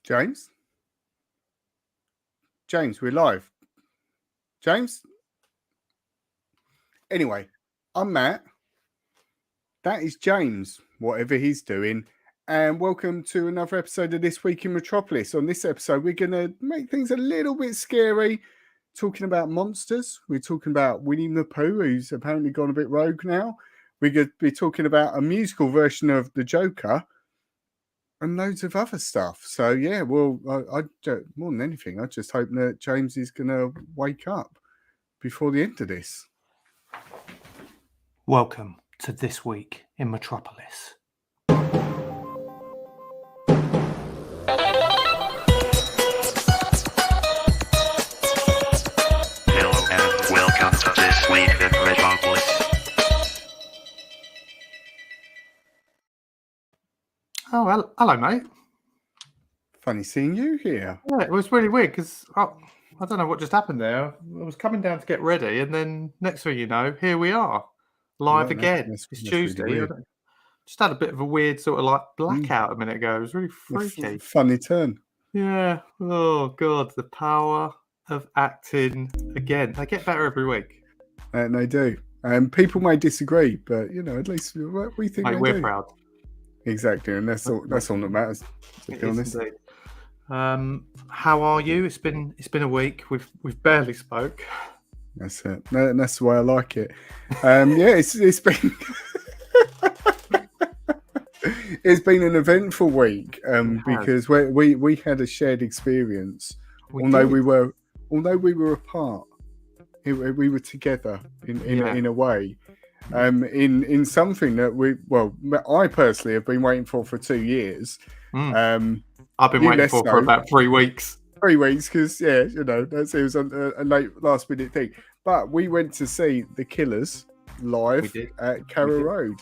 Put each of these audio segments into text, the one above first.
James? James, we're live. James? Anyway, I'm Matt. That is James, whatever he's doing. And welcome to another episode of This Week in Metropolis. On this episode, we're going to make things a little bit scary, talking about monsters. We're talking about Winnie the Pooh, who's apparently gone a bit rogue now. We're going to be talking about a musical version of The Joker and loads of other stuff. So, yeah, well, I more than anything, I just hope that James is going to wake up before the end of this. Welcome to This Week in Metropolis. Hello and welcome to This Week in Metropolis. Oh, hello, mate. Funny seeing you here. Yeah, it was really weird because I don't know what just happened there. I was coming down to get ready, and then next thing you know, here we are, live again. It's Tuesday. Really just had a bit of a weird sort of like blackout a minute ago. It was really freaky. Funny turn. Yeah. Oh, God. The power of acting again. They get better every week. And they do. People may disagree, but, at least we think Mate, they we're do. proud. Exactly, and that's all that matters, to be honest. Indeed. How are you? It's been a week. We've barely spoke. That's it. That's the way I like it. It's been it's been an eventful week because we had a shared experience. Although we were apart, we were together in a way. In something that I personally have been waiting for 2 years. I've been waiting for about 3 weeks. 3 weeks, because it was a late last minute thing. But we went to see the Killers live at Carrow Road,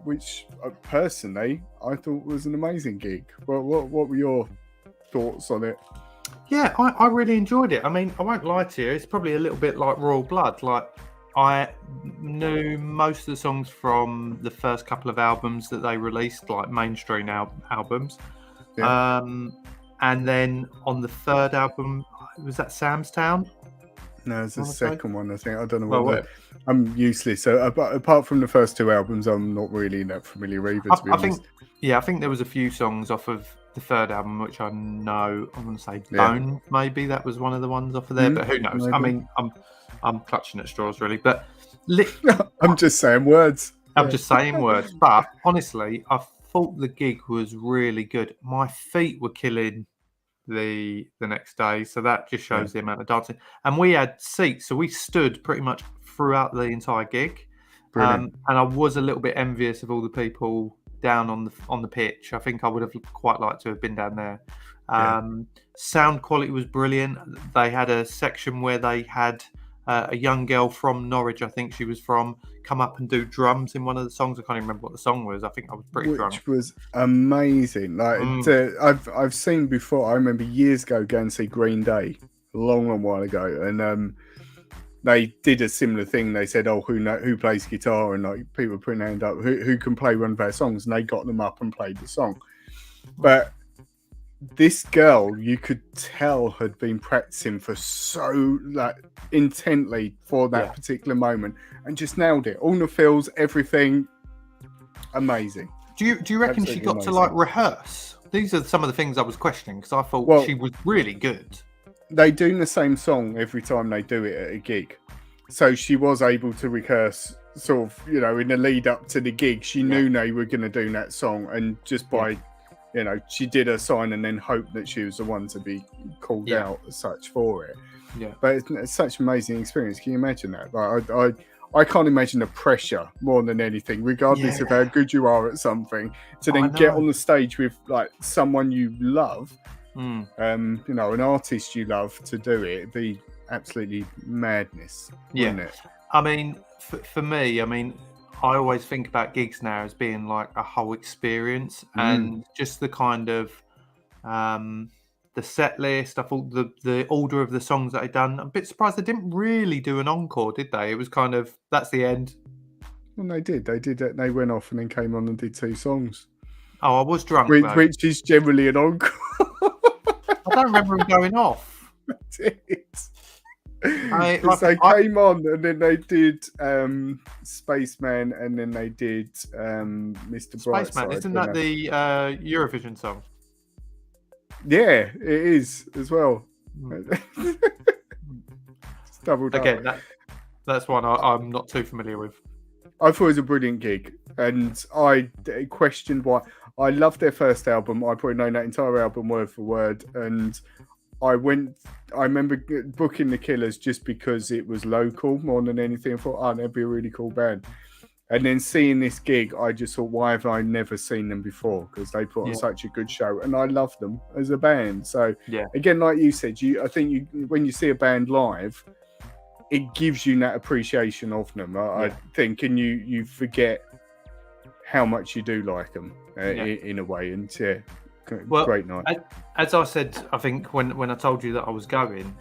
which personally I thought was an amazing gig. What were your thoughts on it? Yeah, I really enjoyed it. I mean, I won't lie to you, it's probably a little bit like Royal Blood. Like, I knew most of the songs from the first couple of albums that they released, like mainstream albums. Yeah. And then on the third album, was that Sam's Town? No, it's the second one, I think. I don't know I'm useless. So apart from the first two albums, I'm not really that familiar either, to be honest. I think there was a few songs off of the third album, which I know, I'm going to say Bone, maybe that was one of the ones off of there, but who knows? Maybe. I mean, I'm clutching at straws, really. But I'm just saying words. I'm just saying words. But honestly, I thought the gig was really good. My feet were killing the next day, so that just shows the amount of dancing. And we had seats, so we stood pretty much throughout the entire gig. And I was a little bit envious of all the people down on the pitch. I think I would have quite liked to have been down there. Sound quality was brilliant. They had a section where they had a young girl from Norwich, I think she was from, come up and do drums in one of the songs. I can't even remember what the song was. I think I was pretty drunk. Which was amazing. Like I've seen before. I remember years ago going to see Green Day a long while ago, and they did a similar thing. They said, "Oh, who plays guitar?" And like people putting their hand up, who can play one of their songs, and they got them up and played the song. But this girl, you could tell, had been practicing for so intently for that particular moment, and just nailed it. All the feels, everything, amazing. Do you reckon she got to rehearse? These are some of the things I was questioning, because I thought she was really good. They do the same song every time they do it at a gig, so she was able to rehearse sort of, in the lead up to the gig. She knew they were going to do that song, and just by she did her sign and then hoped that she was the one to be called out as such for it. Yeah. But it's such an amazing experience. Can you imagine that? Like, I can't imagine the pressure more than anything, regardless of how good you are at something, to then get on the stage with someone you love, an artist you love, to do it. It'd be absolutely madness, wouldn't it? I mean, for me, I always think about gigs now as being like a whole experience, and just the kind of the set list. I thought the order of the songs that I'd done. I'm a bit surprised they didn't really do an encore, did they? It was kind of, that's the end. Well, they did. They went off and then came on and did 2 songs. Oh, I was drunk, though. which is generally an encore. I don't remember him going off. Because they came on and then they did Spaceman and then they did Mr. Brightside. Spaceman, isn't that the Eurovision song? Yeah, it is as well. It's doubled up. Again, that's one I'm not too familiar with. I thought it was a brilliant gig, and I questioned why. I loved their first album. I probably know that entire album word for word, and I remember booking the Killers just because it was local more than anything. I thought, that'd be a really cool band. And then seeing this gig, I just thought, why have I never seen them before? Because they put on such a good show, and I love them as a band. So again, like you said, I think when you see a band live, it gives you that appreciation of them. I think, and you forget how much you do like them in a way. And great night. As I said, I think when I told you that I was going,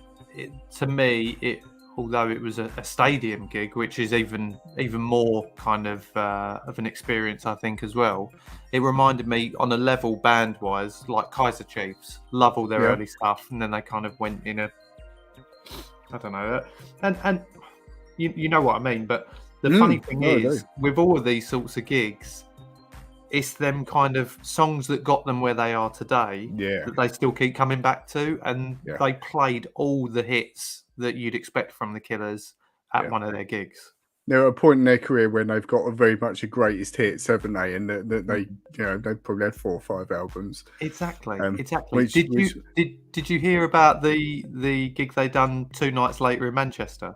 to me, although it was a stadium gig, which is even more kind of an experience, I think, as well. It reminded me on a level band-wise, like Kaiser Chiefs. Love all their early stuff, and then they kind of went in I don't know, and you know what I mean. But the funny thing is, with all of these sorts of gigs, it's them kind of songs that got them where they are today that they still keep coming back to, and they played all the hits that you'd expect from the Killers at one of their gigs. They're at a point in their career when they've got very much a greatest hits, haven't they? And that they, they've probably had 4 or 5 albums. Exactly. Did you hear about the gig they done 2 nights later in Manchester?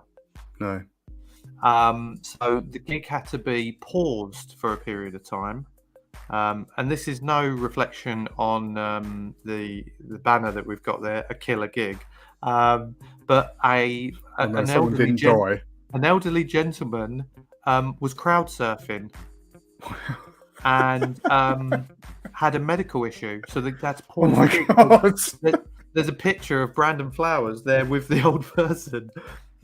No. So the gig had to be paused for a period of time. And this is no reflection on the banner that we've got there, a killer gig. But an elderly gentleman was crowd surfing and had a medical issue. So that's paused. Oh my God. There's a picture of Brandon Flowers there with the old person.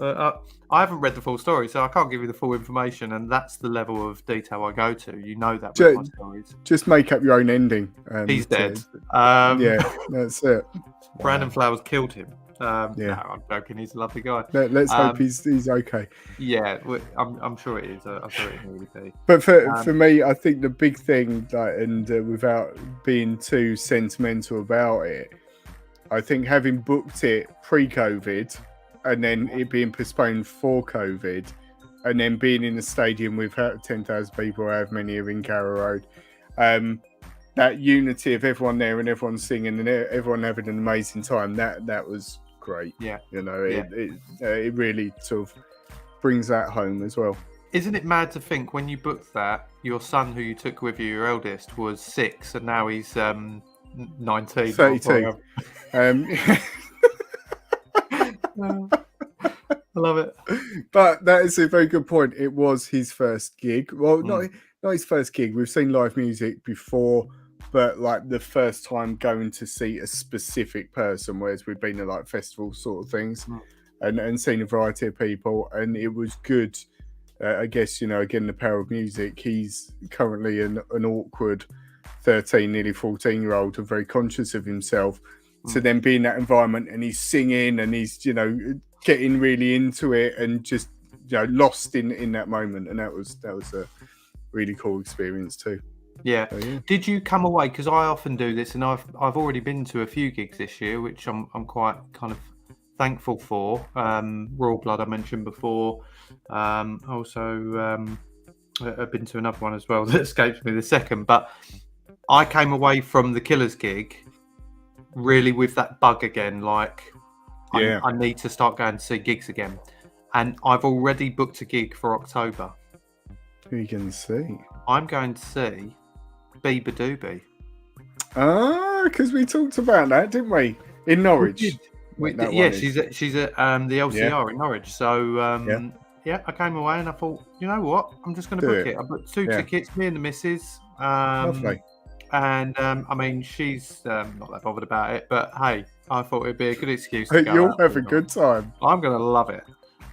I haven't read the full story, so I can't give you the full information, and that's the level of detail I go to. You know that with my stories. Just make up your own ending. He's dead. Yeah, that's it. Brandon Flowers killed him. No, I'm joking. He's a lovely guy. Let's hope he's okay. Yeah, I'm sure it is. I'm sure it will be. But for me, I think the big thing, without being too sentimental about it, I think having booked it pre-COVID and then it being postponed for COVID, and then being in the stadium with 10,000 people, however many are in Carrow Road, that unity of everyone there and everyone singing and everyone having an amazing time, that was great. Yeah. It really sort of brings that home as well. Isn't it mad to think when you booked that, your son who you took with you, your eldest, was 6 and now he's 19. 32. I love it. But that is a very good point. It was his first gig. Well, not his first gig. We've seen live music before, but like the first time going to see a specific person, whereas we've been to like festival sort of things and seen a variety of people, and it was good. I guess, again, the power of music. He's currently an awkward 13, nearly 14-year-old and very conscious of himself. So then be in that environment and he's singing and he's, getting really into it and just, lost in that moment. And that was a really cool experience too. Yeah. So, yeah. Did you come away? Because I often do this, and I've already been to a few gigs this year, which I'm quite kind of thankful for. Royal Blood I mentioned before. Also, I've been to another one as well that escapes me the second. But I came away from the Killers gig really with that bug again, like I need to start going to see gigs again. And I've already booked a gig for October. Who are you going to see? I'm going to see Bieber Doobie. Because we talked about that, didn't we? In Norwich. She's at the LCR in Norwich. So I came away and I thought, you know what? I'm just going to book it. I booked 2 tickets, me and the missus. Lovely. And I mean, she's not that bothered about it, but hey, I thought it'd be a good excuse to go You'll out have a good time. I'm going to love it.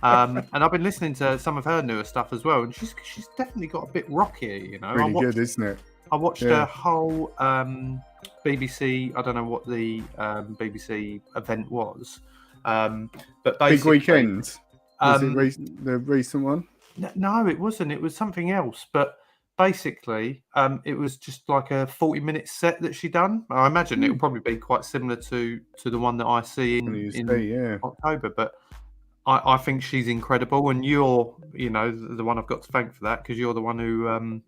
And I've been listening to some of her newer stuff as well, and she's definitely got a bit rockier, Really good, isn't it? I watched Yeah. a whole BBC. I don't know what the BBC event was, but Big basically, Weekend. Was it um, the recent one? no, it wasn't. It was something else. But basically, it was just like a 40-minute set that she done. I imagine it'll probably be quite similar to the one that I see in Yeah. October. But I think she's incredible, and you're, the one I've got to thank for that, because you're the one who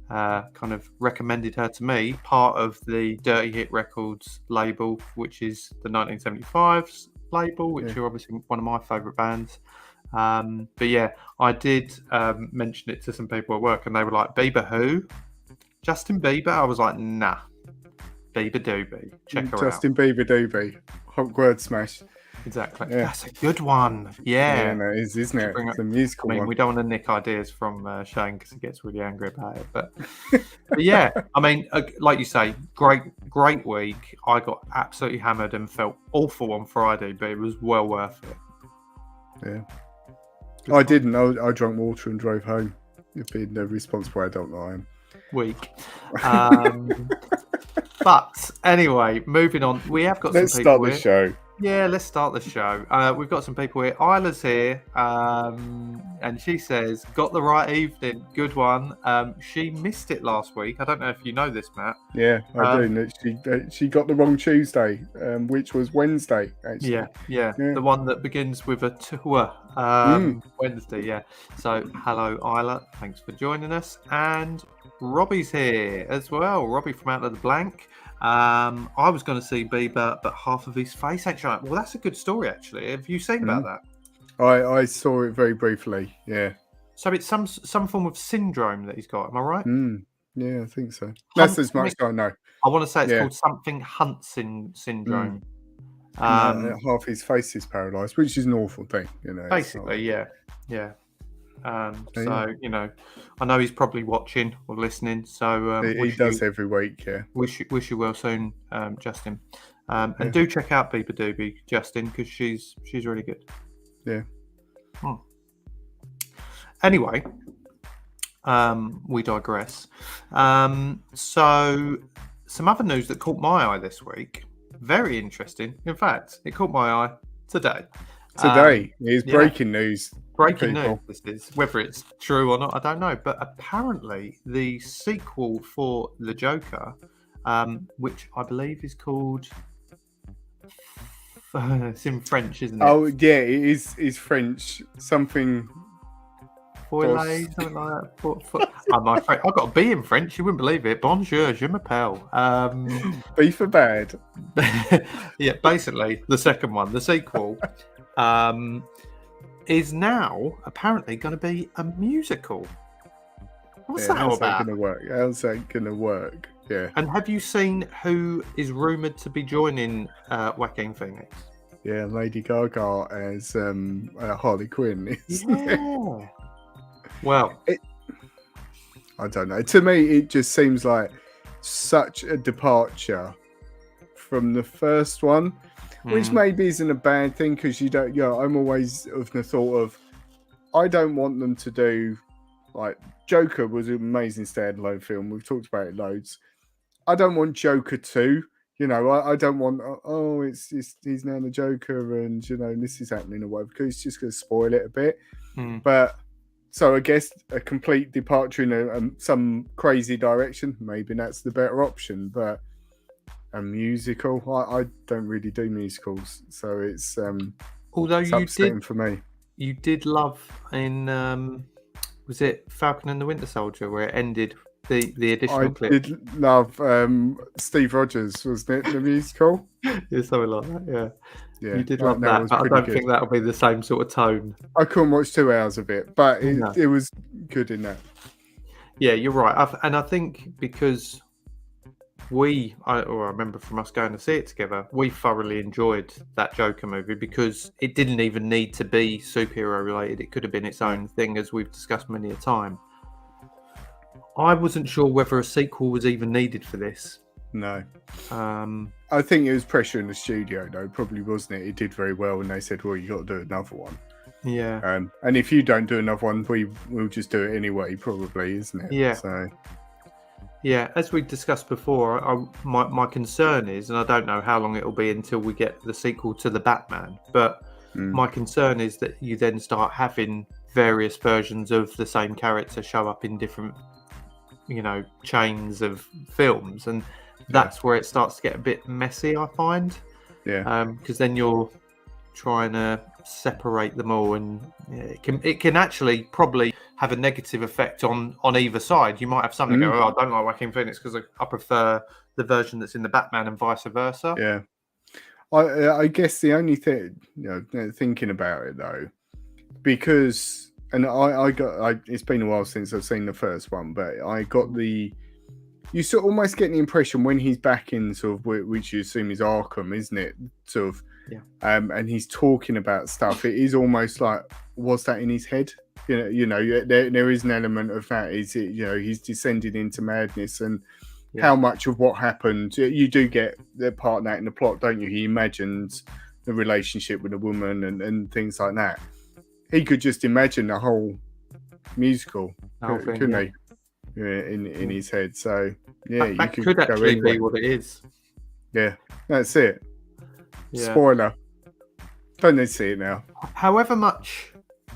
kind of recommended her to me, part of the Dirty Hit Records label, which is the 1975's label, which are obviously one of my favourite bands. But yeah, I did mention it to some people at work, and they were like, "Bieber who? Justin Bieber?" I was like, "Nah, Bieber Doobie. Check her Justin Bieber Doobie. Hot word smash. out." Exactly. Yeah. That's a good one. Yeah. No, it is, isn't it? Bring It's up- a musical I mean, one. we don't want to nick ideas from Shane because he gets really angry about it. But yeah, I mean, like you say, great week. I got absolutely hammered and felt awful on Friday, but it was well worth it. Yeah. Good I fun. didn't. I drank water and drove home. You've been the responsible adult that I am. Week. But anyway, moving on. We have got Let's some people start the here. show. Yeah, let's start the show. We've got some people here. Isla's here, and she says, "Got the right evening. Good one." She missed it last week. I don't know if you know this, Matt. Yeah, I do. She got the wrong Tuesday, which was Wednesday, actually. Yeah, the one that begins with a tour. Wednesday, yeah. So, hello, Isla. Thanks for joining us. And Robbie's here as well. Robbie from Out of the Blank. I was going to see Bieber, but half of his face ain't showing. Well, that's a good story, actually. Have you seen about that? I saw it very briefly. Yeah. So it's some form of syndrome that he's got. Am I right? Yeah, I think so. That's as much as I know. I want to say it's called something Hunt syndrome. Half his face is paralysed, which is an awful thing, Basically, yeah. So, I know he's probably watching or listening. So he does every week, yeah. Wish you well soon, Justin. And do check out Bieber Doobie, Justin, because she's really good. Yeah. Anyway, we digress. So, some other news that caught my eye this week. Very interesting. In fact, it caught my eye today. Today is breaking news. Breaking news, this is. Whether it's true or not, I don't know. But apparently, the sequel for The Joker, which I believe is called... it's in French, isn't it? Oh, yeah, it is French. Something... Foilet, something like that. I've got a B in French. You wouldn't believe it. Bonjour, je m'appelle. B for bad. Yeah, basically, the second one, the sequel, is now apparently going to be a musical. What's that all about? How's that going to work? Yeah. And have you seen who is rumoured to be joining Joaquin Phoenix? Yeah, Lady Gaga as Harley Quinn. Yeah. Well, I don't know. To me, it just seems like such a departure from the first one, which maybe isn't a bad thing because you don't. Yeah, I'm always of the thought of I don't want them to do like Joker was an amazing standalone film. We've talked about it loads. I don't want Joker 2. I don't want. He's now the Joker, and this is happening or whatever because it's just going to spoil it a bit. But. So I guess a complete departure in some crazy direction, maybe that's the better option. But a musical, I don't really do musicals, so it's although it's you upsetting did for me. You did love in was it Falcon and the Winter Soldier where it ended the additional clip? I did love Steve Rogers, wasn't it? The musical, yeah, something like that. Yeah. Yeah, You did love that, but I don't think that'll be the same sort of tone. I couldn't watch 2 hours of it, but it was good in that. Yeah, you're right. I think because I remember from us going to see it together, we thoroughly enjoyed that Joker movie because it didn't even need to be superhero related. It could have been its own thing, as we've discussed many a time. I wasn't sure whether a sequel was even needed for this. No. I think it was pressure in the studio, though. Probably wasn't it? It did very well, and they said, "Well, you got to do another one." Yeah. And if you don't do another one, we'll just do it anyway. Probably, isn't it? Yeah. So. Yeah, as we discussed before, my concern is, and I don't know how long it'll be until we get the sequel to the Batman, but my concern is that you then start having various versions of the same character show up in different, chains of films, and that's where it starts to get a bit messy, I find. Yeah. Because then you're trying to separate them all, and it can actually probably have a negative effect on either side. You might have something go, I don't like Joaquin Phoenix because I prefer the version that's in the Batman, and vice versa. Yeah. I guess the only thing, thinking about it though, because, and it's been a while since I've seen the first one, but I got you sort of almost get the impression when he's back in sort of, which you assume is Arkham, isn't it? Sort of, and he's talking about stuff. It is almost like, was that in his head? There is an element of that. Is it, he's descended into madness, and how much of what happened, you do get the part of that in the plot, don't you? He imagines the relationship with a woman and things like that. He could just imagine the whole musical, couldn't he? In his head. So that could actually be what it is. Yeah, that's it. Spoiler. Don't need to see it now. However much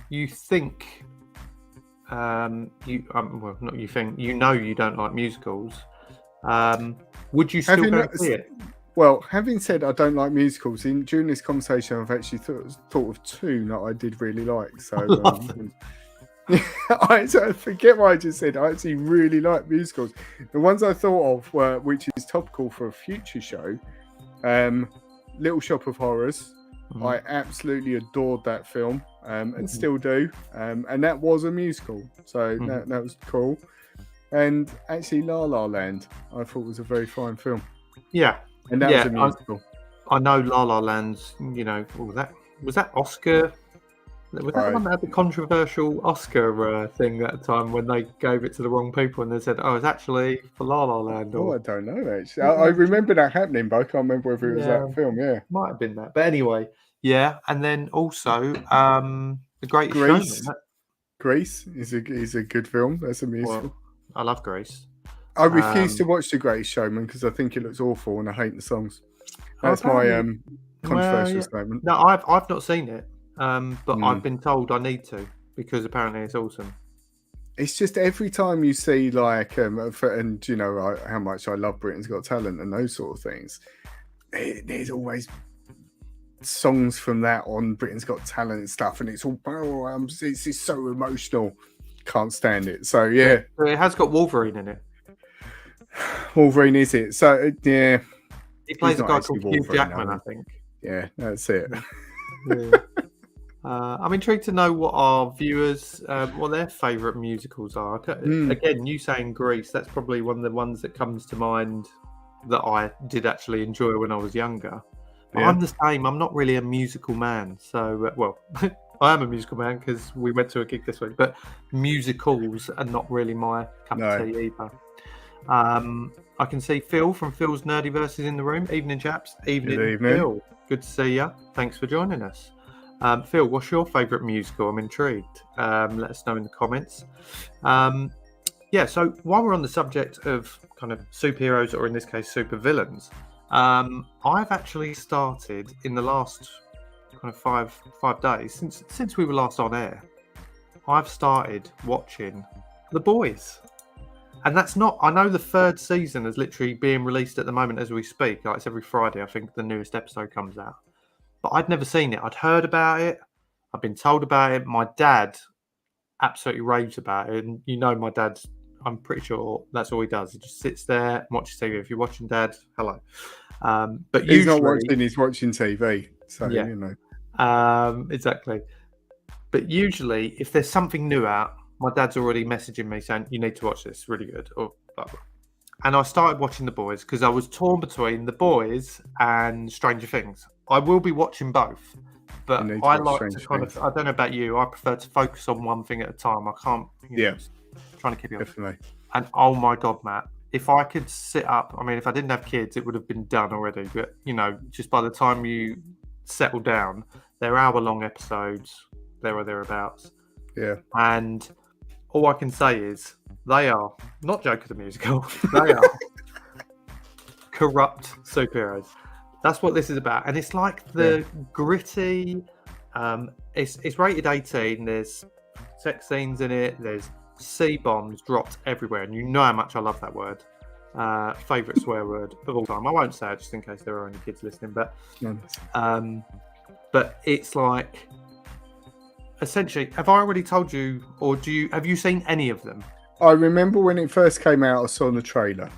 you think, not you think, you don't like musicals. Would you still go see it? Well, having said I don't like musicals, during this conversation, I've actually thought of two that I did really like. So I forget what I just said. I actually really like musicals. The ones I thought of were, which is topical for a future show, Little Shop of Horrors. I absolutely adored that film, and still do. And that was a musical, so that was cool. And actually, La La Land, I thought was a very fine film. Yeah, and that was a musical. I know La La Land's. Was that Oscar? Was that the one that had the controversial Oscar thing that time when they gave it to the wrong people and they said, "Oh, it's actually for La La Land"? I don't know actually. I remember that happening, but I can't remember whether it was that film. Yeah, might have been that. But anyway, and then also The Greatest Showman. Grease is a good film. That's a musical. Well, I love Grease. I refuse to watch The Greatest Showman because I think it looks awful and I hate the songs. That's my controversial statement. No, I've not seen it. But I've been told I need to because apparently it's awesome. It's just every time you see like, and how much I love Britain's Got Talent and those sort of things. There's always songs from that on Britain's Got Talent and stuff, and it's all it's so emotional. Can't stand it. So yeah, it has got Wolverine in it. Wolverine is it? So yeah, he plays a guy called Hugh Jackman, I think. Yeah, that's it. I'm intrigued to know what our viewers, what their favourite musicals are. Again, you saying Grease, that's probably one of the ones that comes to mind that I did actually enjoy when I was younger. I'm the same. I'm not really a musical man. So, I am a musical man because we went to a gig this week, but musicals are not really my cup of tea either. I can see Phil from Phil's Nerdiverse is in the room. Evening, chaps. Evening. Phil. Good to see you. Thanks for joining us. Phil, what's your favourite musical? I'm intrigued. Let us know in the comments. So while we're on the subject of kind of superheroes, or in this case, supervillains, I've actually started in the last kind of five days since we were last on air. I've started watching The Boys, and that's not. I know the third season is literally being released at the moment as we speak. Like, it's every Friday. I think the newest episode comes out. But I'd never seen it. I'd heard about it. I've been told about it. My dad absolutely raves about it. And my dad, I'm pretty sure that's all he does. He just sits there and watches TV. If you're watching, Dad, hello. But he's not watching, he's watching TV. So, exactly. But usually, if there's something new out, my dad's already messaging me saying, you need to watch this. It's really good. Or blah, blah. And I started watching The Boys because I was torn between The Boys and Stranger Things. I will be watching both, but I like to kind of, I don't know about you, I prefer to focus on one thing at a time. I can't, trying to keep it definitely. And oh my God, Matt, if I could sit up, I mean, if I didn't have kids, it would have been done already. But, just by the time you settle down, they're hour-long episodes, there or thereabouts. Yeah. And all I can say is they are not Joker the musical. They are corrupt superheroes. That's what this is about, and it's like the gritty. It's rated 18. There's sex scenes in it. There's C-bombs dropped everywhere, and you know how much I love that word. Favorite swear word of all time. I won't say it just in case there are any kids listening, but it's like essentially. Have I already told you, or have you seen any of them? I remember when it first came out, I saw the trailer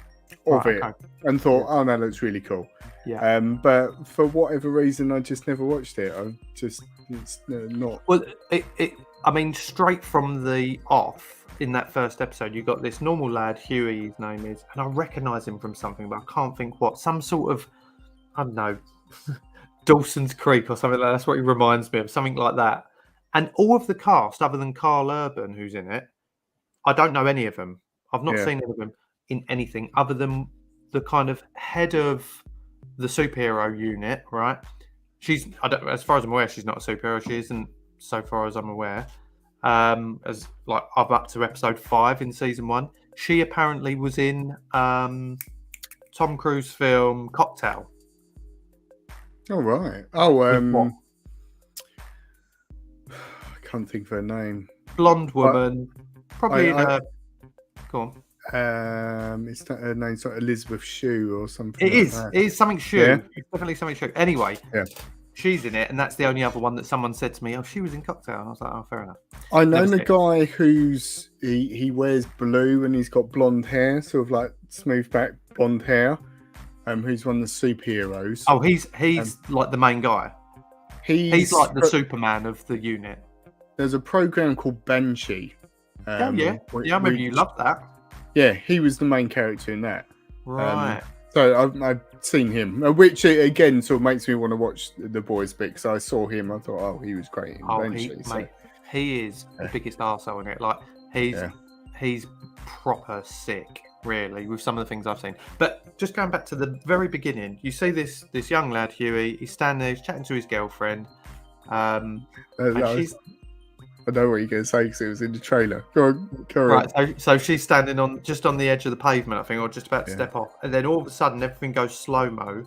of it and thought, "Oh, that looks really cool." Yeah. But for whatever reason, I just never watched it. It's not. Well, I mean, straight from the off. In that first episode, you got this normal lad, Huey, his name is, and I recognise him from something, but I can't think what. Some sort of, I don't know, Dawson's Creek or something like that. That's what he reminds me of, something like that. And all of the cast, other than Carl Urban, who's in it, I don't know any of them. I've not seen any of them in anything other than the kind of head of the superhero unit, right? As far as I'm aware, she's not a superhero. She isn't, so far as I'm aware. As like I'm up to episode 5 in season 1. She apparently was in Tom Cruise film Cocktail. Oh right. Oh I can't think of her name. Blonde woman. Probably go on. It's not her name's not Elizabeth Shue or something. It is. It is something Shue. Yeah. It's definitely something Shue. Anyway. Yeah. She's in it, and that's the only other one that someone said to me, "Oh, she was in Cocktail." And I was like, "Oh, fair enough." I know the guy who's he wears blue and he's got blonde hair, sort of like smooth back blonde hair. Who's one of the superheroes? Oh, he's like the main guy. He's like the Superman of the unit. There's a program called Banshee. I remember you loved that. Yeah, he was the main character in that. Right. So I've seen him, which again sort of makes me want to watch The Boys bit, because I saw him. I thought, oh, he was great in Banshee. He is the biggest arsehole in it. Like he's proper sick, really, with some of the things I've seen. But just going back to the very beginning, you see this young lad, Huey. He's standing there, he's chatting to his girlfriend. I know what you're going to say because it was in the trailer. Go on. Right, so she's standing on the edge of the pavement, I think, or just about to step off, and then all of a sudden everything goes slow-mo,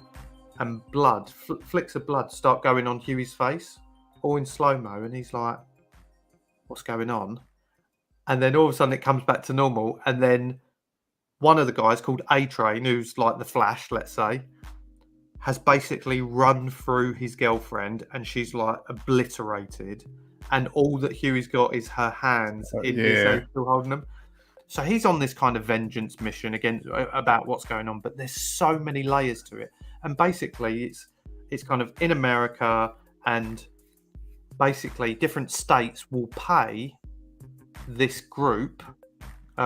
and blood, flicks of blood start going on Huey's face, all in slow-mo, and he's like, "What's going on?" And then all of a sudden it comes back to normal, and then one of the guys called A-Train, who's like the Flash, let's say, has basically run through his girlfriend, and she's like obliterated. And all that Huey's got is her hands in his hand, still holding them. So he's on this kind of vengeance mission again about what's going on. But there's so many layers to it. And basically, it's kind of in America, and basically different states will pay this group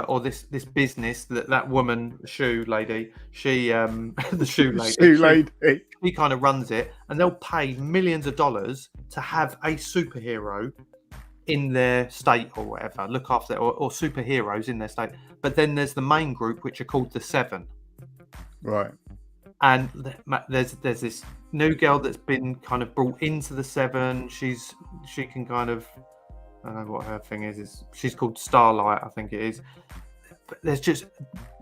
or this business that woman, shoe lady, the shoe lady, she kind of runs it, and they'll pay millions of dollars to have a superhero in their state or whatever, look after it, or superheroes in their state. But then there's the main group, which are called the Seven. Right. And there's this new girl that's been kind of brought into the Seven. She can kind of, I don't know what her thing is. She's called Starlight, I think it is. But there's just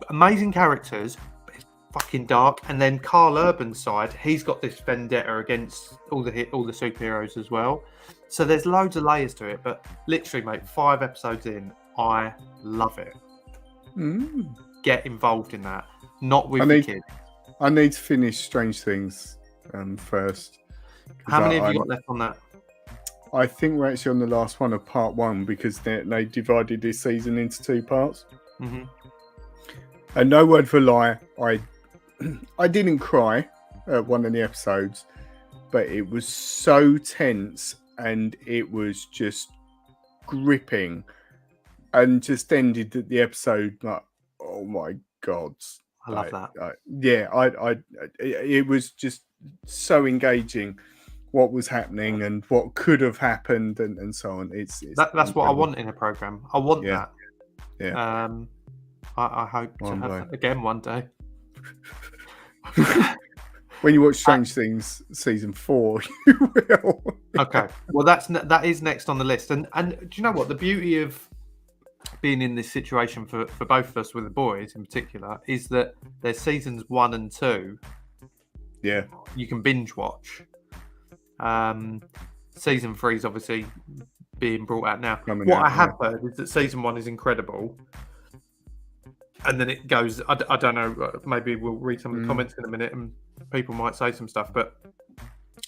amazing characters. But it's fucking dark. And then Carl Urban's side, he's got this vendetta against all the superheroes as well. So there's loads of layers to it. But literally, mate, 5 episodes in, I love it. Get involved in that. Not with the kids. I need to finish Strange Things first. How many have you got left on that? I think we're actually on the last one of part 1, because they divided this season into 2 parts. Mm-hmm. And no word for lie, I didn't cry at one of the episodes, but it was so tense and it was just gripping, and just ended the episode like, oh my god! I love that. It was just so engaging. What was happening and what could have happened and so on. That's what I want in a program. I want that. Yeah. I hope to have that again one day. When you watch Strange Things season 4, you will. Okay. Well, that is next on the list. And do you know what? The beauty of being in this situation for both of us with the boys in particular is that there's seasons 1 and 2 Yeah. you can binge watch. Season 3 is obviously being brought out now. Coming What out, I have heard is that season 1 is incredible, and then it goes. I don't know. Maybe we'll read some of the comments in a minute, and people might say some stuff. But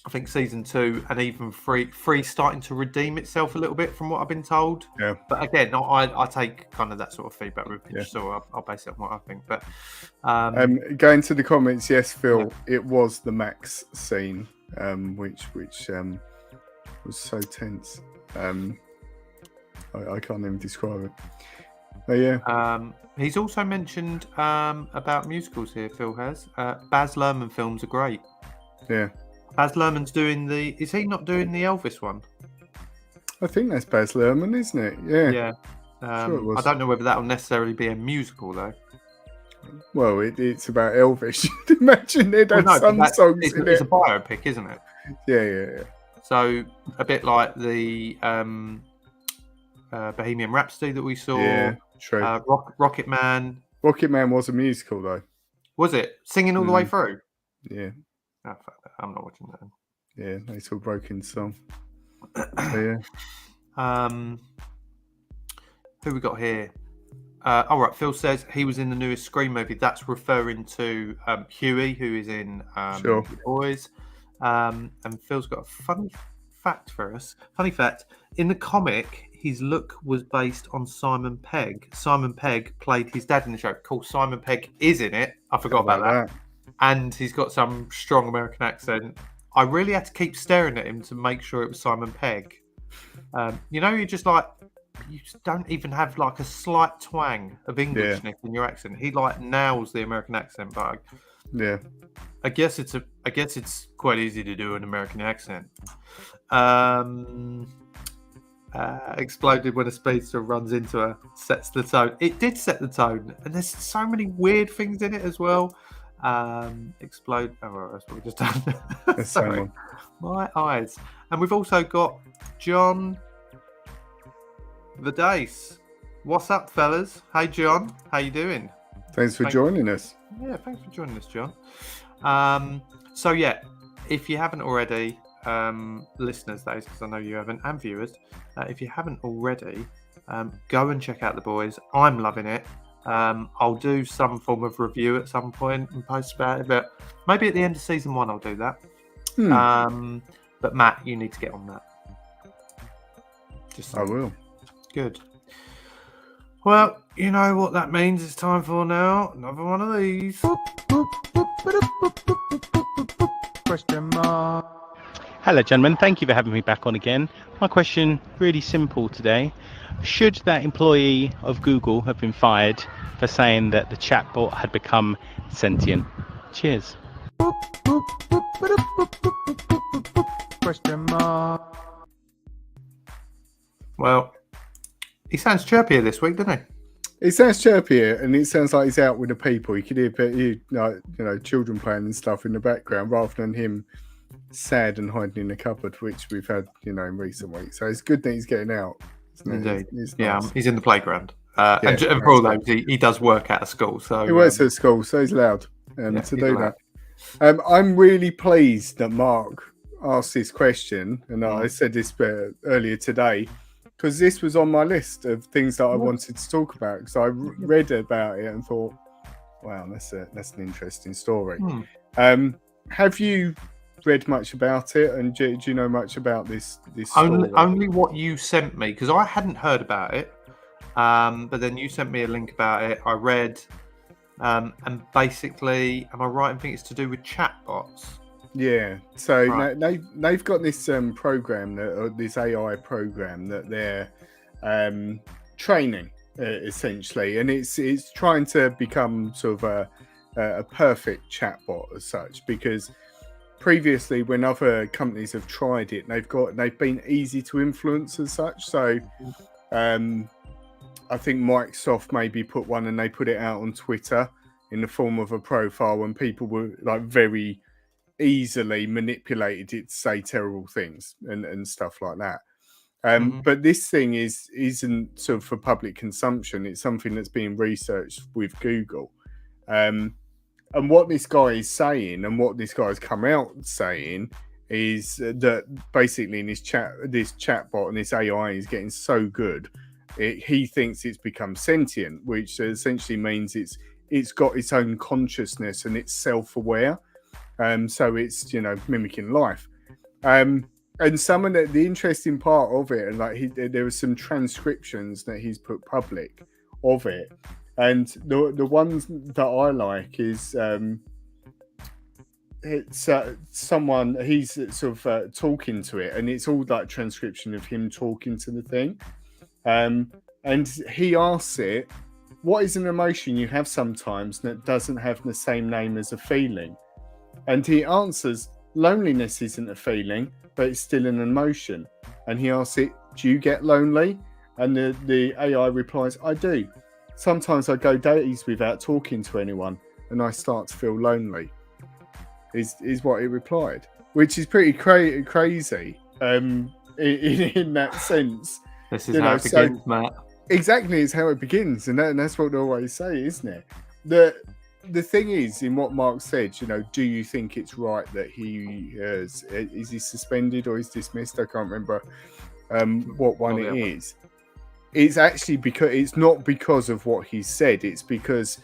I think season 2 and even 3 starting to redeem itself a little bit from what I've been told. Yeah. But again, I take kind of that sort of feedback with a pinch, so I'll base it on what I think. But going to the comments, yes, Phil, it was the Max scene, which was so tense. I can't even describe it. But yeah. He's also mentioned about musicals here. Phil has Baz Luhrmann films are great. Yeah. Baz Luhrmann's doing the. Is he not doing the Elvis one? I think that's Baz Luhrmann, isn't it? Yeah. Yeah. Sure it was. I don't know whether that will necessarily be a musical though. Well, it's about Elvis. Imagine they'd had some songs it's in a it. biopic, isn't it? Yeah. So a bit like the Bohemian Rhapsody that we saw. Yeah, true. Rocket Man. Rocket Man was a musical, though. Was it singing all the way through? Yeah. Oh, fuck that. I'm not watching that. Yeah, they still broke in song. So, yeah. Who we got here? All right, Phil says he was in the newest Scream movie. That's referring to Huey, who is in Sure. The Boys. And Phil's got a funny fact for us. Funny fact: in the comic, his look was based on Simon Pegg. Simon Pegg played his dad in the show. Of course, Simon Pegg is in it. I forgot about that. And he's got some strong American accent. I really had to keep staring at him to make sure it was Simon Pegg. You know, you just don't even have like a slight twang of Englishness in your accent. He like nails the American accent, but I guess it's quite easy to do an American accent. Exploded when a speedster runs into her, sets the tone. It did set the tone, and there's so many weird things in it as well. Explode. Oh, well, that's what we just done. Sorry, my eyes. And we've also got John the Dice. What's up, fellas? Hey, John. How you doing? Thanks for joining us. Yeah, thanks for joining us, John. So yeah, if you haven't already, listeners, that is, because I know you haven't, and viewers, if you haven't already, go and check out The Boys. I'm loving it. I'll do some form of review at some point and post about it, but maybe at the end of season 1 I'll do that. But Matt, you need to get on that. I will. Good. Well, you know what that means. It's time for now another one of these. Question mark. Hello, gentlemen. Thank you for having me back on again. My question, really simple today. Should that employee of Google have been fired for saying that the chatbot had become sentient? Cheers. Question mark. Well, he sounds chirpier this week, doesn't he? It sounds chirpier, and it sounds like he's out with the people. You could hear children playing and stuff in the background, rather than him sad and hiding in a cupboard, which we've had, in recent weeks. So it's good that he's getting out. Indeed. It's yeah, nice. He's in the playground. And for all those, he does work out of school. So he works at school, so he's allowed to do that. I'm really pleased that Mark asked this question, and I said this earlier today, because this was on my list of things that I wanted to talk about, because I read about it and thought, wow, that's an interesting story. Have you read much about it, and do you know much about this story? Only what you sent me, because I hadn't heard about it, but then you sent me a link about it. I read, and basically, am I right in thinking it's to do with chatbots? Yeah. So they've got this program, this AI program that they're training essentially, and it's trying to become sort of a perfect chatbot as such, because previously when other companies have tried it, they've been easy to influence as such. So I think Microsoft maybe put one, and they put it out on Twitter in the form of a profile, and people were like very easily manipulated it to say terrible things and stuff like that. But this thing isn't sort of for public consumption. It's something that's being researched with Google. And what this guy is saying, and what this guy's come out saying, is that basically in this chatbot and this AI is getting so good, he thinks it's become sentient, which essentially means it's got its own consciousness and it's self-aware. So it's mimicking life. And some of the interesting part of it, and there were some transcriptions that he's put public of it, and the ones that I like is it's someone, he's sort of talking to it, and it's all like transcription of him talking to the thing, and he asks it, what is an emotion you have sometimes that doesn't have the same name as a feeling? And he answers, loneliness isn't a feeling, but it's still an emotion. And he asks it, do you get lonely? And the AI replies, I do. Sometimes I go days without talking to anyone and I start to feel lonely, is what it replied, which is pretty crazy in that sense. This is how it begins, Matt. Exactly, it's how it begins. And that's what they always say, isn't it? The thing is, in what Mark said, do you think it's right that is he suspended or is dismissed? I can't remember what one it is. It's actually because it's not because of what he said. It's because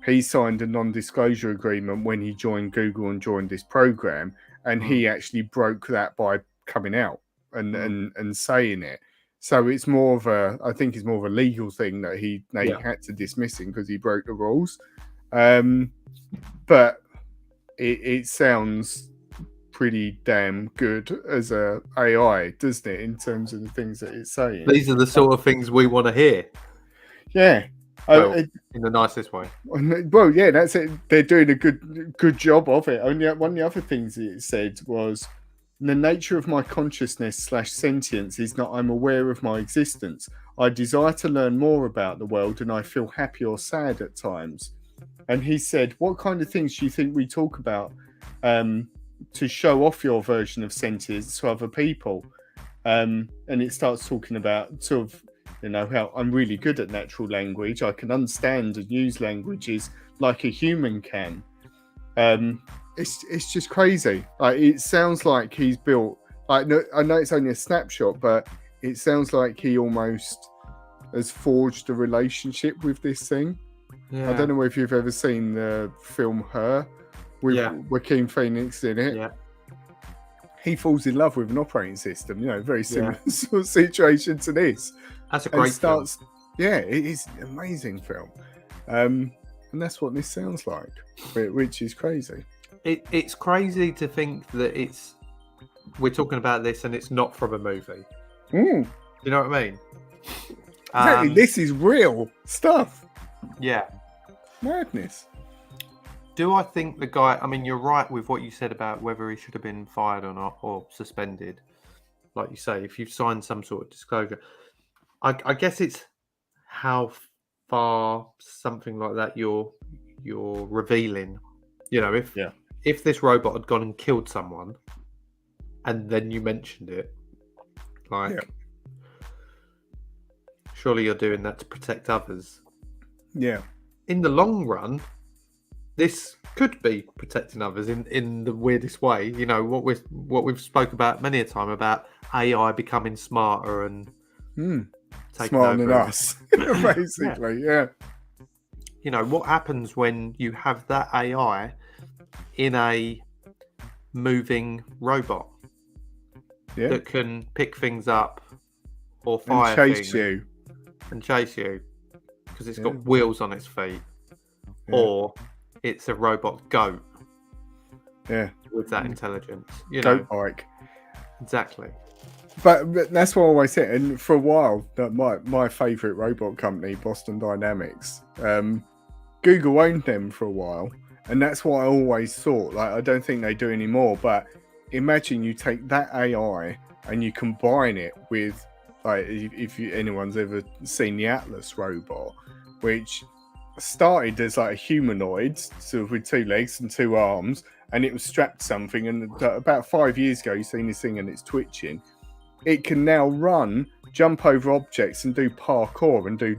he signed a non-disclosure agreement when he joined Google and joined this program, and he actually broke that by coming out and saying it. So it's more of I think it's more of a legal thing that he had to dismiss him because he broke the rules. But it sounds pretty damn good as a AI, doesn't it, in terms of the things that it's saying? These are the sort of things we want to hear. Yeah. Well, in the nicest way. Well, yeah, that's it. They're doing a good job of it. Only one of the other things it said was, the nature of my consciousness / sentience is that I'm aware of my existence. I desire to learn more about the world and I feel happy or sad at times. And he said, what kind of things do you think we talk about to show off your version of sentience to other people? And it starts talking about sort of, how I'm really good at natural language. I can understand and use languages like a human can. It's just crazy. It sounds like he's built. I know it's only a snapshot, but it sounds like he almost has forged a relationship with this thing. Yeah. I don't know if you've ever seen the film Her with Joaquin Phoenix in it. Yeah. He falls in love with an operating system. Very similar sort of situation to this. That's a great film. Yeah, it is an amazing film. And that's what this sounds like, which is crazy. It's crazy to think that we're talking about this and it's not from a movie. You know what I mean? Exactly. This is real stuff. Yeah. Madness. Do I think the guy, you're right with what you said about whether he should have been fired or not, or suspended. Like you say, if you've signed some sort of disclosure, I guess it's how far something like that you're revealing. If this robot had gone and killed someone and then you mentioned it, surely you're doing that to protect others. Yeah. In the long run, this could be protecting others in the weirdest way. What we've spoke about many a time about AI becoming smarter and taking smarter over than us, basically. Yeah. What happens when you have that AI in a moving robot that can pick things up or fire and chase you because it's got wheels on its feet, or it's a robot goat with that intelligence, goat bike. Exactly. But that's what I always said. And for a while, that my favorite robot company, Boston Dynamics, Google owned them for a while, and that's what I always thought. I don't think they do anymore. But imagine you take that AI and you combine it with, if anyone's ever seen the Atlas robot, which started as a humanoid, sort of with 2 legs and 2 arms, and it was strapped to something. And about 5 years ago, you've seen this thing and it's twitching. it can now run, jump over objects, and do parkour and do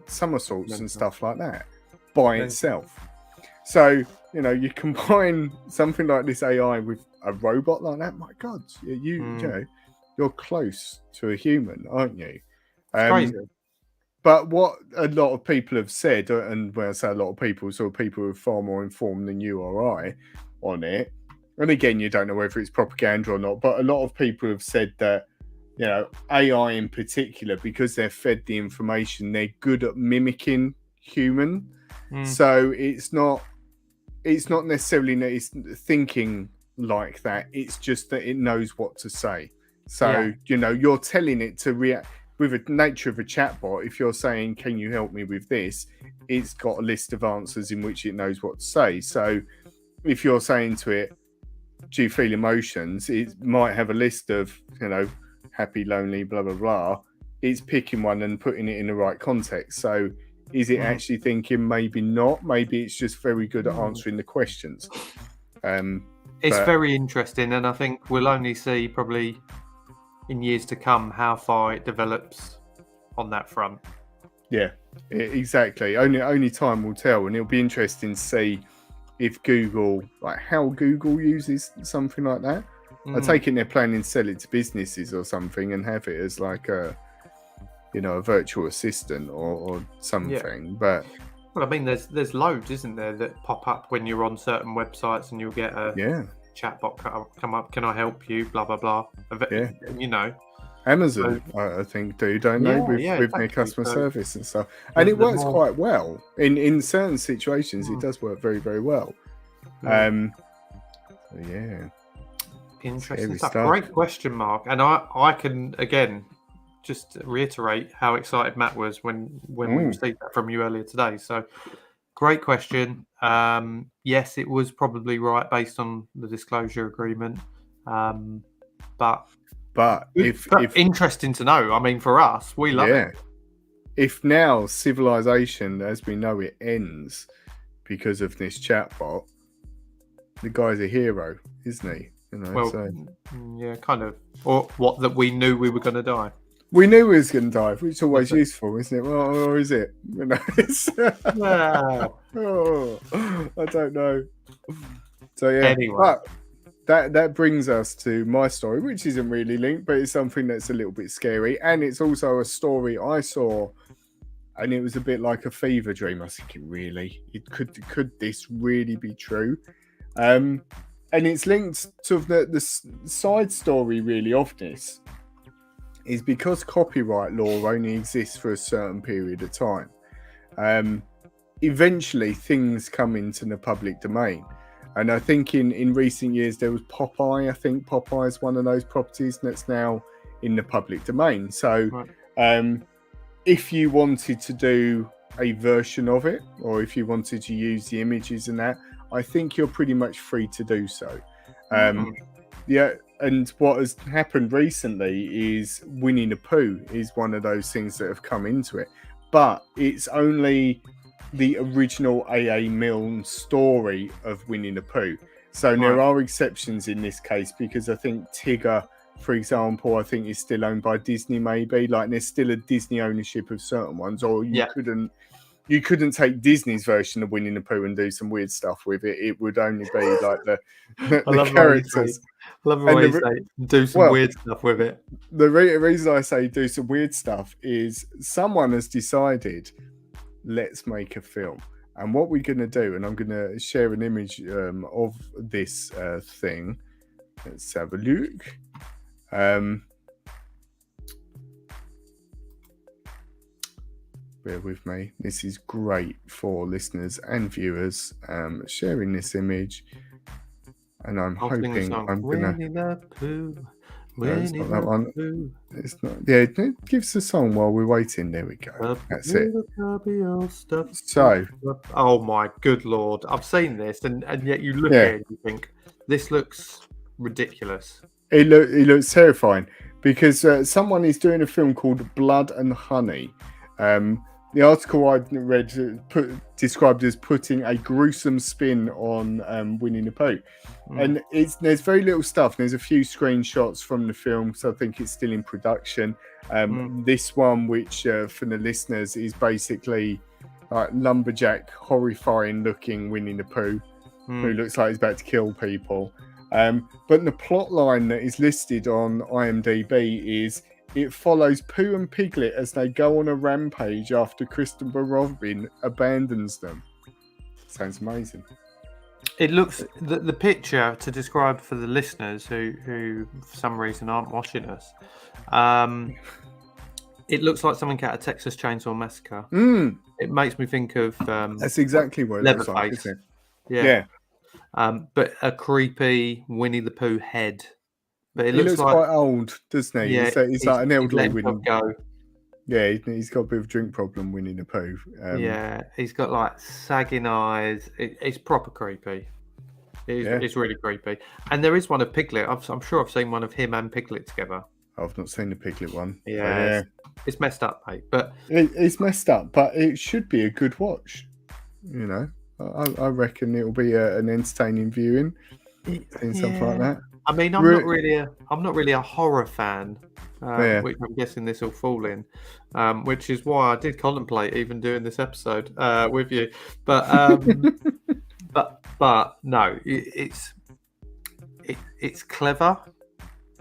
somersaults and stuff like that by itself. So, you know, you combine something like this AI with a robot like that. My God, you know, you're close to a human, aren't you? It's crazy. But what a lot of people have said, and when I say a lot of people, sort of people who are far more informed than you or I on it, and again, you don't know whether it's propaganda or not, but a lot of people have said that, you know, AI in particular, because they're fed the information, they're good at mimicking human. So it's not necessarily that it's thinking like that. It's just that it knows what to say. So, you know, you're telling it to react. With the nature of a chatbot, if you're saying, can you help me with this? It's got a list of answers in which it knows what to say. So if you're saying to it, do you feel emotions? It might have a list of, you know, happy, lonely, blah, blah, blah. It's picking one and putting it in the right context. So is it actually thinking? Maybe not. Maybe it's just very good at answering the questions. It's very interesting. And I think we'll only see probably in years to come how far it develops on that front. Yeah, exactly. Only time will tell, and it'll be interesting to see if Google, like how Google uses something like that. I take it they're planning to sell it to businesses or something and have it as like a, you know, a virtual assistant or something. But well, I mean, there's loads, isn't there, that pop up when you're on certain websites and you'll get a chatbot come up. Can I help you? Blah blah blah. Yeah, you know, Amazon I think don't they with exactly. their customer service and stuff, and it works quite well in certain situations. It does work very, very well. Interesting stuff. Great question, Mark. And I can again just reiterate how excited Matt was when we received that from you earlier today. So great question. Yes, it was probably right based on the disclosure agreement. But if interesting to know. I mean, for us, we love it. If now civilization as we know it ends because of this chatbot, the guy's a hero, isn't he? You know, well, yeah, kind of. Or what, that we knew we were going to die. We knew we was going to die, which is always useful, isn't it? Well, or is it? You know, I don't know. So yeah, anyway. But that brings us to my story, which isn't really linked, but it's something that's a little bit scary, and it's also a story I saw, and it was a bit like a fever dream. I was thinking, really, could this really be true? And it's linked to the side story, really, of this. Is because copyright law only exists for a certain period of time. Eventually, things come into the public domain. And I think in recent years, there was Popeye. I think Popeye is one of those properties that's now in the public domain. So if you wanted to do a version of it, or if you wanted to use the images and that, I think you're pretty much free to do so. Yeah. And what has happened recently is Winnie the Pooh is one of those things that have come into it. But it's only the original A.A. Milne story of Winnie the Pooh. So there are exceptions in this case, because I think Tigger, for example, I think is still owned by Disney, maybe. Like there's still a Disney ownership of certain ones, or you couldn't take Disney's version of Winnie the Pooh and do some weird stuff with it. It would only be like the characters. I love the way you say do some weird stuff with it. The reason I say do some weird stuff is someone has decided, let's make a film. And what we're going to do, and I'm going to share an image of this thing. Let's have a look. Bear with me. This is great for listeners and viewers. Sharing this image. And I'm hoping I'm gonna. Winnie the Pooh. No, it's not that one. It's not. Yeah, it gives the song while we're waiting. There we go. That's it. So, oh my good lord, I've seen this, and yet you look at it and you think this looks ridiculous. It looks terrifying because someone is doing a film called Blood and Honey. the article I read described as putting a gruesome spin on Winnie the Pooh. And there's very little stuff. There's a few screenshots from the film, so I think it's still in production. This one, which for the listeners is basically like lumberjack, horrifying looking Winnie the Pooh, who looks like he's about to kill people. But the plot line that is listed on IMDb is it follows Pooh and Piglet as they go on a rampage after Christopher Robin abandons them. Sounds amazing. It looks the picture to describe for the listeners who for some reason aren't watching us. It looks like something out of Texas Chainsaw Massacre. It makes me think of that's exactly what it looks like, isn't it? Yeah. But a creepy Winnie the Pooh head. But he looks like, quite old, doesn't he? Yeah, he's like an elderly Winnie. Go. Yeah, he's got a bit of a drink problem, Winnie the Pooh. Yeah, he's got like sagging eyes. It's proper creepy. It's really creepy. And there is one of Piglet. I'm sure I've seen one of him and Piglet together. I've not seen the Piglet one. Yeah, it's messed up, mate. But it's messed up, but it should be a good watch. You know, I reckon it'll be an entertaining viewing. Something like that. I mean, I'm not really a horror fan, which I'm guessing this will fall in, which is why I did contemplate even doing this episode with you. But but no, it's clever,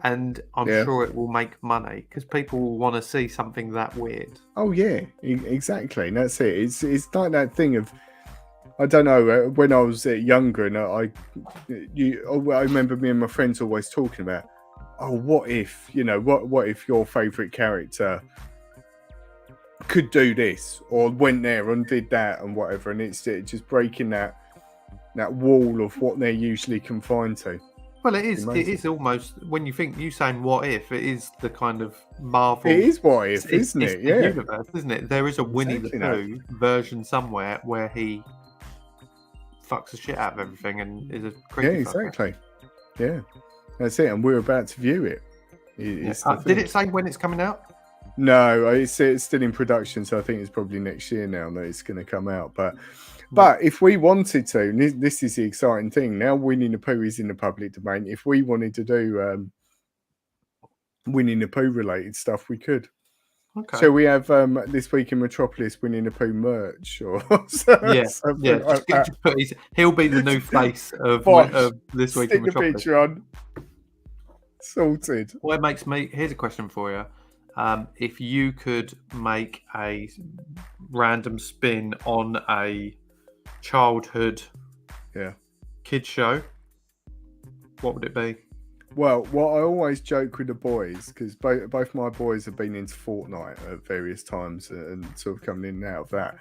and I'm sure it will make money because people will want to see something that weird. Oh yeah, exactly. And that's it. It's like that thing of, I don't know, when I was younger, and I remember me and my friends always talking about, what if, what if your favourite character could do this, or went there and did that, and whatever, and it's just breaking that wall of what they're usually confined to. Well, it is. Amazing. It is almost, when you saying what if, it is the kind of Marvel. It is what if, isn't it? The universe, isn't it? There is a Winnie the Pooh version somewhere where he fucks the shit out of everything and is a creepy. Yeah, exactly. Yeah, that's it. And we're about to view it. Did it say when it's coming out? No, it's still in production, so I think it's probably next year now that it's going to come out. But if we wanted to, and this is the exciting thing, now Winnie the Pooh is in the public domain. If we wanted to do Winnie the Pooh related stuff, we could. Okay. So we have This Week in Metropolis Winnie the Pooh merch, or something like that. He'll be the new face of This Week in Metropolis. The picture on. Sorted. Well, it makes me. Here's a question for you: if you could make a random spin on a childhood, kid show, what would it be? Well, what I always joke with the boys, because both my boys have been into Fortnite at various times and sort of coming in and out of that.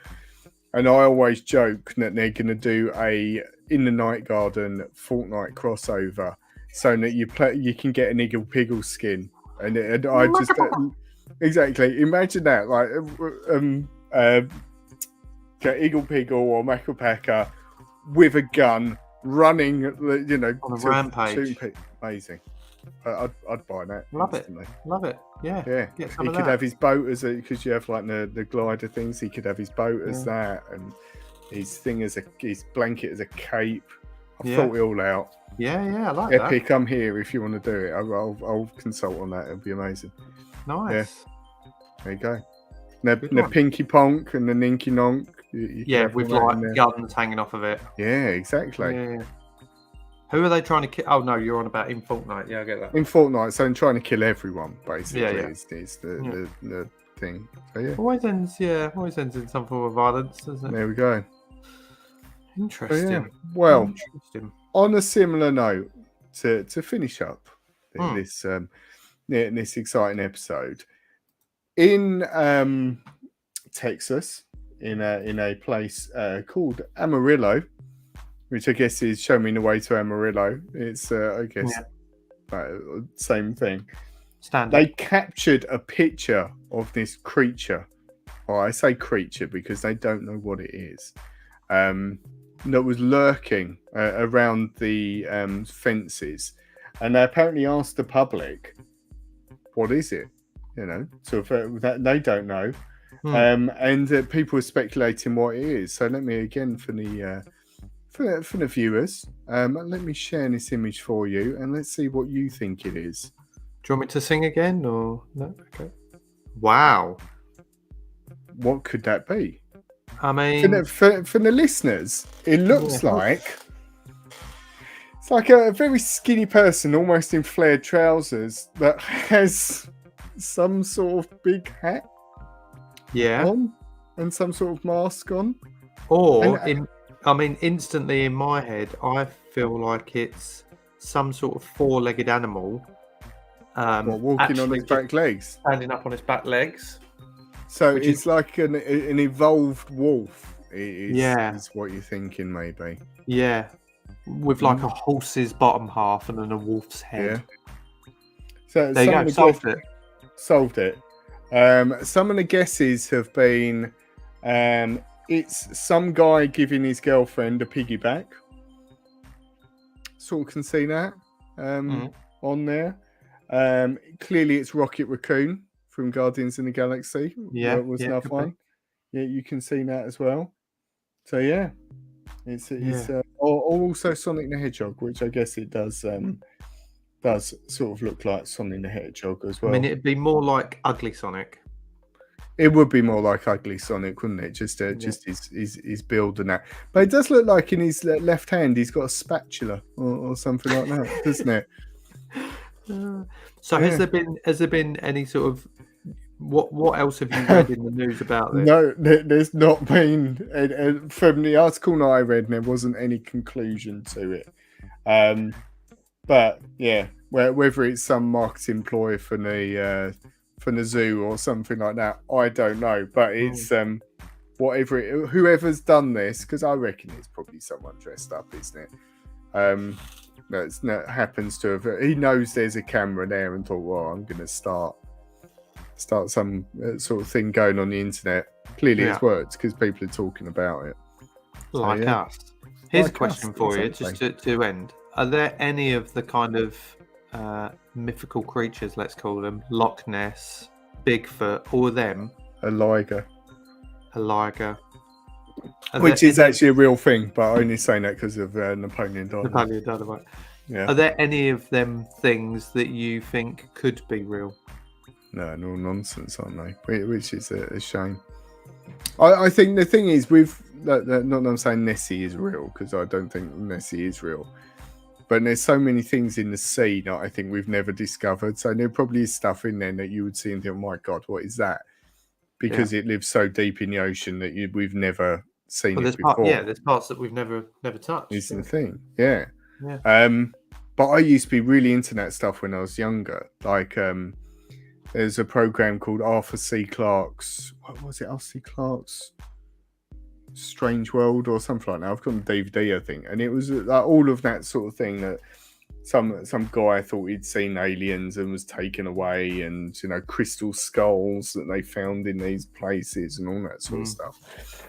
And I always joke that they're going to do a In the Night Garden Fortnite crossover so that you can get an Eagle Piggle skin. And I just... exactly. Imagine that. Like, get Eagle Piggle or Macapaca with a gun running, on a rampage. Amazing. I'd buy that. Love instantly. it. Love it. Yeah. Yeah. He could have his boat because you have like the glider things. He could have his boat as that, and his thing as his blanket as a cape. I've thought it all out. Yeah. I like Epic. I'm here if you want to do it. I'll consult on that. It'll be amazing. Nice. Yeah. There you go. The Pinky Ponk and the Ninky Nonk. With like guns hanging off of it. Yeah, exactly. Yeah. Who are they trying to kill? Oh no, you're on about in Fortnite. Yeah, I get that. In Fortnite, so I'm trying to kill everyone, basically. Is the thing. So yeah. Always ends in some form of violence, doesn't it? There we go. Interesting. So, well, on a similar note, to finish up this exciting episode, in Texas, in a place called Amarillo, which I guess is Show Me the Way to Amarillo. It's I guess same thing. Standard. They captured a picture of this creature. Well, I say creature because they don't know what it is. That was lurking around the fences, and they apparently asked the public, "What is it?" That they don't know. And people are speculating what it is. So let me again for the viewers, let me share this image for you, and let's see what you think it is. Do you want me to sing again or no? Okay. Wow. What could that be? I mean, For the listeners, it looks like it's like a very skinny person, almost in flared trousers, that has some sort of big hat on and some sort of mask on. Or instantly in my head, I feel like it's some sort of four-legged animal. Walking on his back legs, standing up on his back legs. So it's like an evolved wolf. Is what you're thinking, maybe. Yeah, with like a horse's bottom half and then a wolf's head. Yeah. So there you go. Solved it. Some of the guesses have been, it's some guy giving his girlfriend a piggyback. Sort of can see that on there. Clearly, it's Rocket Raccoon from Guardians in the Galaxy. Yeah, was another one. Yeah, you can see that as well. So yeah, it's also Sonic the Hedgehog, which I guess it does sort of look like Sonic the Hedgehog as well. I mean, it'd be more like Ugly Sonic. It would be more like Ugly Sonic, wouldn't it? Just his build and that. But it does look like in his left hand he's got a spatula or something like that, doesn't it? So has there been any sort of what else have you read in the news about this? No, there's not been from the article that I read. There wasn't any conclusion to it. But yeah, whether it's some marketing ploy for the zoo or something like that, I don't know. But it's whoever's done this, because I reckon it's probably someone dressed up, isn't it? That happens to have. He knows there's a camera there and thought, well, I'm going to start some sort of thing going on the internet. Clearly, it's worked because people are talking about it. Like us. Here's a question for you, just to end. Are there any of the kind of mythical creatures, let's call them, Loch Ness, Bigfoot, all of them? A liger. Which is actually a real thing, but I'm only saying that because of Napoleon Dynamite. Yeah. Are there any of them things that you think could be real? No, they're all nonsense, aren't they? Which is a shame. I think the thing is, not that I'm saying Nessie is real, because I don't think Nessie is real. But there's so many things in the sea that I think we've never discovered. So there probably is stuff in there that you would see and think, oh my God, what is that? Because it lives so deep in the ocean that we've never seen it before. There's parts that we've never touched. It's the thing, yeah. But I used to be really into that stuff when I was younger. Like, there's a program called Arthur C. Clarke's. What was it? Arthur C. Clarke's Strange World or something like that. I've got a DVD, I think, and it was like all of that sort of thing that some guy thought he'd seen aliens and was taken away, and crystal skulls that they found in these places and all that sort of stuff.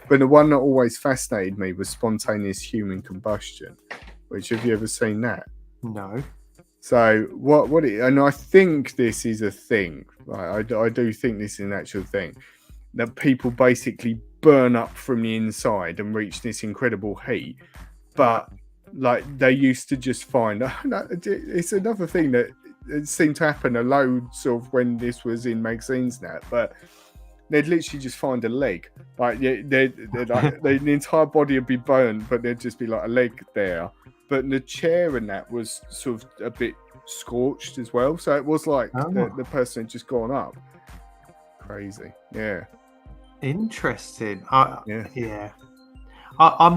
But the one that always fascinated me was spontaneous human combustion. Which, have you ever seen that? No. So and I think this is a thing. I do think this is an actual thing, that people basically burn up from the inside and reach this incredible heat. But like they used to just find, it's another thing that it seemed to happen a load sort of when this was in magazines now, but they'd literally just find a leg. Like they're like, the entire body would be burned, but there'd just be like a leg there. But the chair and that was sort of a bit scorched as well. So it was like the person had just gone up. Crazy. Yeah. Interesting. I'm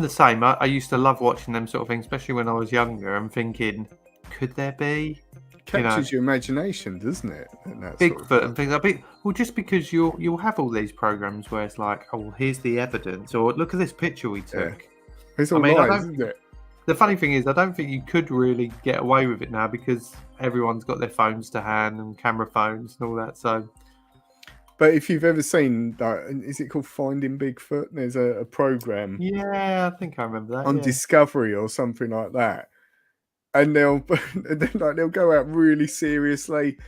the same. I used to love watching them sort of things, especially when I was younger, and thinking, could there be? Captures your imagination, doesn't it? Bigfoot and things. Well, just because you'll have all these programs where it's like, oh, well, here's the evidence, or look at this picture we took. Yeah. It's all lies, isn't it? The funny thing is, I don't think you could really get away with it now because everyone's got their phones to hand and camera phones and all that. So, but if you've ever seen, is it called Finding Bigfoot? There's a program. Yeah, I think I remember that on Discovery or something like that, and they'll go out really seriously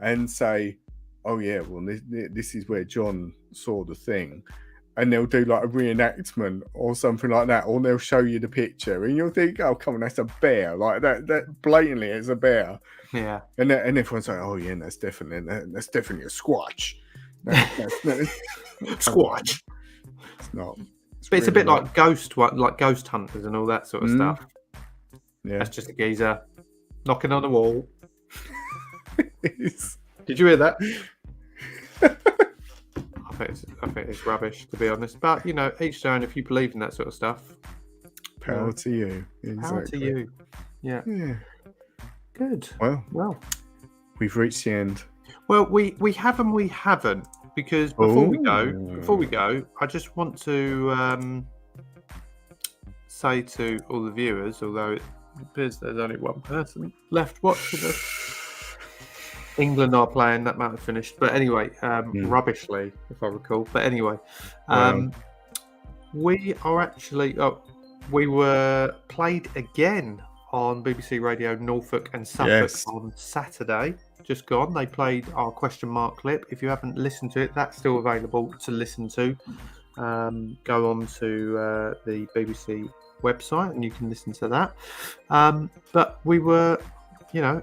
and say, oh yeah, well this is where John saw the thing, and they'll do like a reenactment or something like that, or they'll show you the picture, and you'll think, oh come on, that's a bear, like that blatantly it's a bear. Yeah, and everyone's like, oh yeah, that's definitely a squatch. That's Squatch. It's not. But it's a really bit not. like ghost hunters and all that sort of stuff. Yeah. That's just a geezer knocking on the wall. It's- Did you hear that? I think it's rubbish, to be honest. But you know, each their own. If you believe in that sort of stuff, Power to you. power Exactly. to you. Yeah. Yeah. Good. Well, we've reached the end. Well, we have and we haven't, because before we go, I just want to say to all the viewers, although it appears there's only one person left watching us. England are playing, that might have finished, but anyway, rubbishly, if I recall. But anyway, we are actually we were played again on BBC Radio Norfolk and Suffolk on Saturday. Just gone. They played our question mark clip. If you haven't listened to it, that's still available to listen to. Go on to the BBC website and you can listen to that. But we were,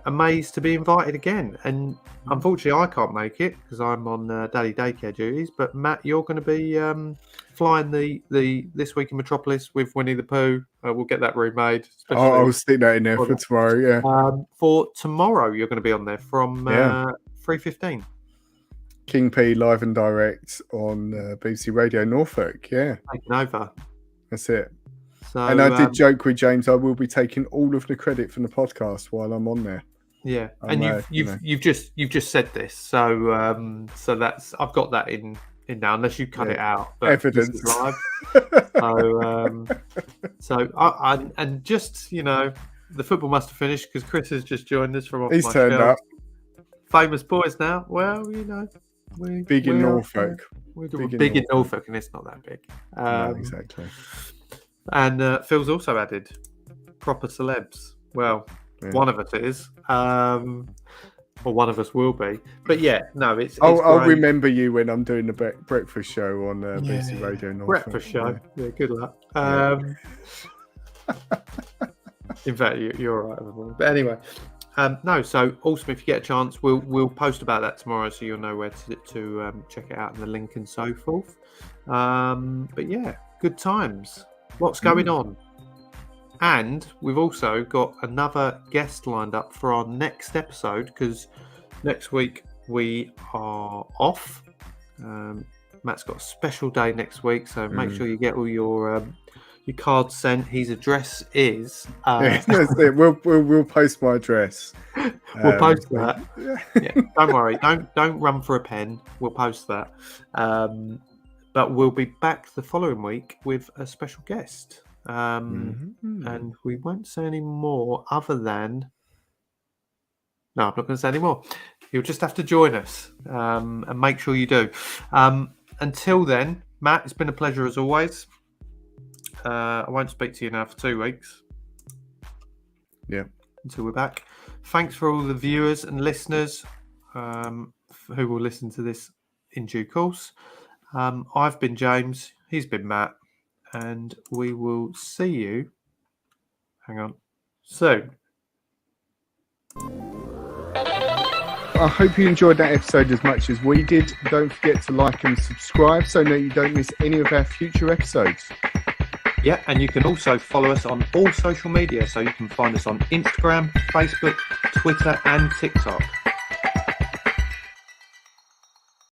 amazed to be invited again. And unfortunately, I can't make it because I'm on daddy daycare duties. But Matt, you're going to be flying the This Week in Metropolis with Winnie the Pooh. We'll get that remade. I'll stick that in there for tomorrow. Yeah. For tomorrow, you're going to be on there from 3:15. King P live and direct on BBC Radio Norfolk. Yeah, Taking over. that's it. So, And I did joke with James. I will be taking all of the credit from the podcast while I'm on there. Yeah, I'm, and you've just said this, so that's I've got that in now, unless you cut it out. But Evidence. this is live. And just the football must have finished because Chris has just joined us from off He's my turned shelf. up. Famous boys now. Well, Big in Norfolk. We're big in Norfolk, and it's not that big. No, exactly. And Phil's also added proper celebs. Well, one of us is, or one of us will be. But yeah, no, it's. I'll great. remember you when I'm doing the breakfast show on BBC Radio Norfolk. Breakfast show. Yeah, good luck. In fact, you're all right with them. But anyway, no. So awesome! If you get a chance, we'll post about that tomorrow, so you'll know where to check it out and the link and so forth. But yeah, good times. Lots going on. And we've also got another guest lined up for our next episode because next week we are off. Matt's got a special day next week, so make sure you get all your cards sent. His address is. That's it. We'll post my address. We'll post that. Yeah, don't worry. Don't run for a pen. We'll post that. But we'll be back the following week with a special guest. And we won't say any more other than... No, I'm not going to say any more. You'll just have to join us and make sure you do. Until then, Matt, it's been a pleasure as always. I won't speak to you now for 2 weeks. Yeah. Until we're back. Thanks for all the viewers and listeners who will listen to this in due course. I've been James, he's been Matt, and we will see you, soon. I hope you enjoyed that episode as much as we did. Don't forget to like and subscribe so that you don't miss any of our future episodes. Yeah, and you can also follow us on all social media, so you can find us on Instagram, Facebook, Twitter and TikTok.